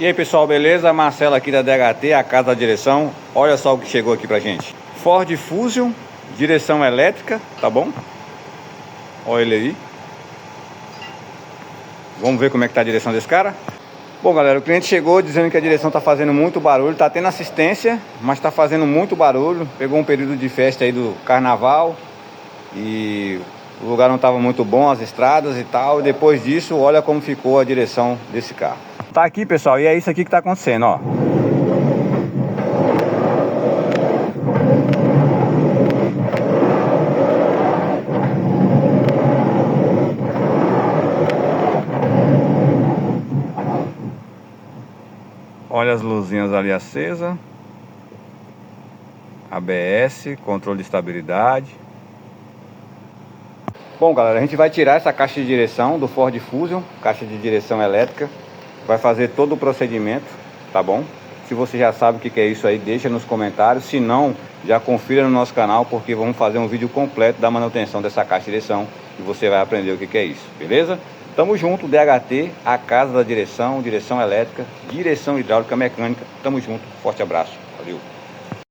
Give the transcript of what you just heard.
E aí pessoal, beleza? Marcelo aqui da DHT, a casa da direção. Olha só o que chegou aqui pra gente. Ford Fusion, direção elétrica, tá bom? Olha ele aí. Vamos ver como é que tá a direção desse cara? Bom galera, o cliente chegou dizendo que a direção tá fazendo muito barulho. Tá tendo assistência, mas tá fazendo muito barulho. Pegou um período de festa aí do carnaval e o lugar não tava muito bom, as estradas e tal. E depois disso, olha como ficou a direção desse carro. Tá aqui pessoal, e é isso aqui que tá acontecendo, ó. Olha as luzinhas ali acesas. ABS, controle de estabilidade. Bom galera, a gente vai tirar essa caixa de direção do Ford Fusion, caixa de direção elétrica. Vai fazer todo o procedimento, tá bom? Se você já sabe o que é isso aí, deixa nos comentários. Se não, já confira no nosso canal, porque vamos fazer um vídeo completo da manutenção dessa caixa de direção e você vai aprender o que é isso, beleza? Tamo junto, DHT, a casa da direção, direção elétrica, direção hidráulica mecânica. Tamo junto, forte abraço, valeu!